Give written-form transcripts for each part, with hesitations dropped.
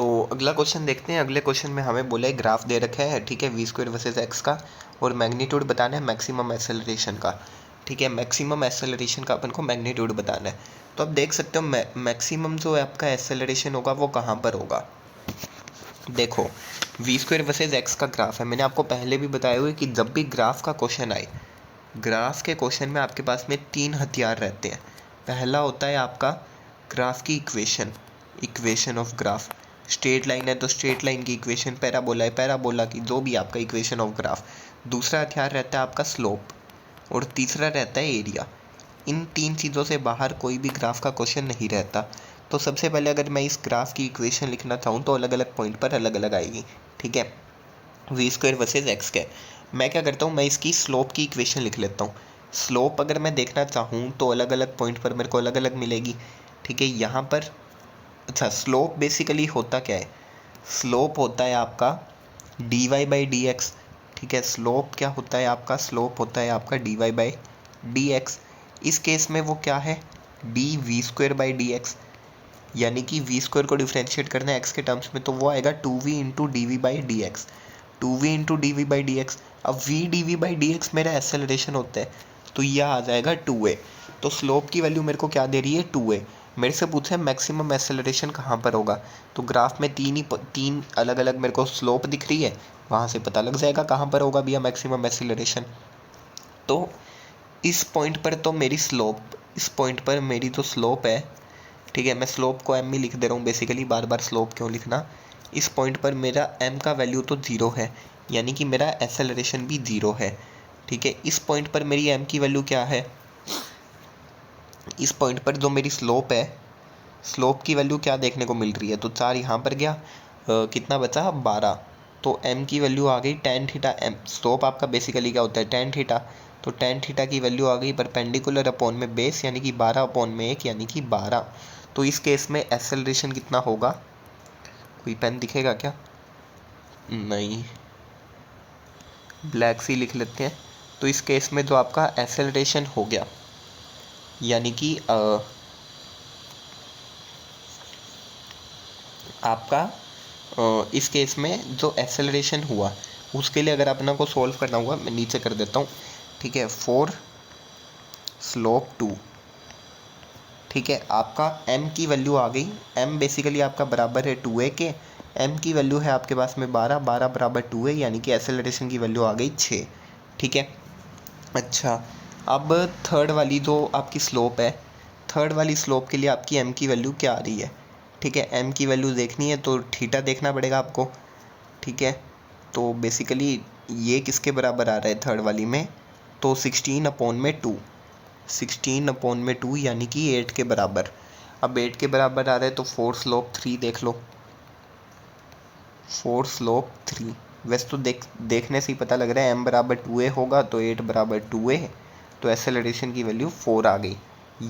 तो अगला क्वेश्चन देखते हैं। अगले क्वेश्चन में हमें बोला है ग्राफ दे रखा है, ठीक है, वी स्क्वायर वर्सेज एक्स का, और मैग्नीट्यूड बताना है मैक्सिमम एक्सेलरेशन का, ठीक है। मैक्सिमम एक्सेलरेशन का अपन को मैग्नीट्यूड बताना है। तो आप देख सकते हो मैक्सिमम जो आपका एक्सेलरेशन होगा वो कहाँ पर होगा। देखो वी स्क्वायर वर्सेज एक्स का ग्राफ है, मैंने आपको पहले भी बताया हुआ है कि जब भी ग्राफ का क्वेश्चन आए, ग्राफ के क्वेश्चन में आपके पास में 3 हथियार रहते हैं। पहला होता है आपका ग्राफ की equation of graph. Straight line है तो स्ट्रेट लाइन की इक्वेशन, पैराबोला है पैराबोला की, जो भी आपका इक्वेशन ऑफ ग्राफ। दूसरा हथियार रहता है आपका स्लोप, और तीसरा रहता है एरिया। इन 3 चीज़ों से बाहर कोई भी ग्राफ का क्वेश्चन नहीं रहता। तो सबसे पहले अगर मैं इस ग्राफ की इक्वेशन लिखना चाहूँ तो अलग अलग पॉइंट पर अलग अलग आएगी, ठीक है। वी स्क्वायर वर्सेज एक्स के मैं क्या करता हूँ, मैं इसकी स्लोप की इक्वेशन लिख लेता हूँ। स्लोप अगर मैं देखना चाहूँ तो अलग अलग पॉइंट पर मेरे को अलग अलग मिलेगी, ठीक है। यहाँ पर अच्छा, स्लोप बेसिकली होता क्या है, स्लोप होता है आपका d y by d x, ठीक है। स्लोप क्या होता है आपका, स्लोप होता है आपका d y by d x. इस केस में वो क्या है, d v square by d x, यानी कि वी स्क्वायर को डिफ्रेंशिएट करना है एक्स के टर्म्स में, तो वो आएगा 2v into d v by d x, 2v into d v by d x. अब v d v by d x मेरा एक्सेलरेशन होता है, तो यह आ जाएगा 2a। तो स्लोप की वैल्यू मेरे को क्या दे रही है, 2a। मेरे से पूछे मैक्सिमम एक्सेलरेशन कहाँ पर होगा, तो ग्राफ में तीन अलग अलग मेरे को स्लोप दिख रही है, वहाँ से पता लग जाएगा कहाँ पर होगा भैया मैक्सिमम एक्सेलरेशन। तो इस पॉइंट पर तो मेरी स्लोप, इस पॉइंट पर मेरी जो स्लोप है, ठीक है, मैं स्लोप को एम ही लिख दे रहा हूँ बेसिकली, बार बार स्लोप क्यों लिखना। इस पॉइंट पर मेरा एम का वैल्यू तो 0 है, यानी कि मेरा एक्सेलरेशन भी 0 है, ठीक है। इस पॉइंट पर मेरी एम की वैल्यू क्या है, इस पॉइंट पर जो मेरी स्लोप है, स्लोप की वैल्यू क्या देखने को मिल रही है, तो 4 यहाँ पर गया, कितना बचा 12। तो एम की वैल्यू आ गई टेन थीटा। एम स्लोप आपका बेसिकली क्या होता है, टेन थीटा। तो टेन थीटा की वैल्यू आ गई परपेंडिकुलर अपॉन में बेस, यानी कि 12 अपॉन में 1, यानी कि 12। तो इस केस में एक्सेलरेशन कितना होगा, कोई पेन दिखेगा क्या, नहीं, ब्लैक सी लिख लेते हैं। तो इस केस में जो आपका एक्सेलरेशन हो गया, यानी कि आपका इस केस में जो एक्सेलरेशन हुआ उसके लिए अगर अपना को सॉल्व करना हुआ, मैं नीचे कर देता हूँ, ठीक है। 4 स्लोप 2, ठीक है। आपका m की वैल्यू आ गई, m बेसिकली आपका बराबर है 2a के, m की वैल्यू है आपके पास में 12, 12 बराबर 2a, यानी कि एक्सेलरेशन की वैल्यू आ गई 6, ठीक है। अच्छा, अब थर्ड वाली जो आपकी स्लोप है, थर्ड वाली स्लोप के लिए आपकी m की वैल्यू क्या आ रही है, ठीक है। m की वैल्यू देखनी है तो थीटा देखना पड़ेगा आपको, ठीक है। तो बेसिकली ये किसके बराबर आ रहा है थर्ड वाली में, तो 16 अपॉन में 2, 16 अपॉन में 2 यानी कि 8 के बराबर। अब 8 के बराबर आ रहा है तो 4 स्लोप 3 देख लो, 4 स्लोप 3। वैसे तो देखने से ही पता लग रहा है m बराबर 2a होगा, तो 8 बराबर 2a, तो एक्सेलरेशन की वैल्यू 4 आ गई।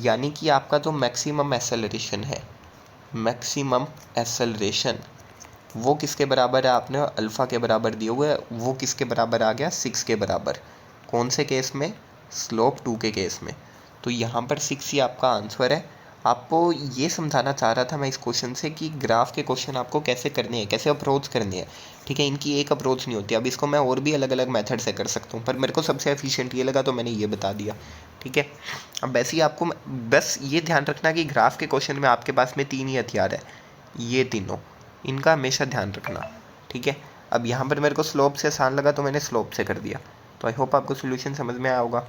यानी कि आपका जो मैक्सिमम एक्सेलरेशन है, मैक्सिमम एक्सेलरेशन वो किसके बराबर है, आपने अल्फ़ा के बराबर दिए हुए है, वो किसके बराबर आ गया 6 के बराबर। कौन से केस में, स्लोप 2 के केस में। तो यहाँ पर 6 ही आपका आंसर है। आपको ये समझाना चाह रहा था मैं इस क्वेश्चन से कि ग्राफ के क्वेश्चन आपको कैसे करने हैं, कैसे अप्रोच करनी है, ठीक है। इनकी एक अप्रोच नहीं होती। अब इसको मैं और भी अलग अलग मेथड से कर सकता हूँ, पर मेरे को सबसे एफिशिएंट ये लगा तो मैंने ये बता दिया, ठीक है। अब वैसे ही आपको बस ये ध्यान रखना कि ग्राफ के क्वेश्चन में आपके पास में 3 ही हथियार है, ये तीनों, इनका हमेशा ध्यान रखना, ठीक है। अब यहाँ पर मेरे को स्लोप से आसान लगा तो मैंने स्लोप से कर दिया। तो आई होप आपको सोल्यूशन समझ में आया होगा।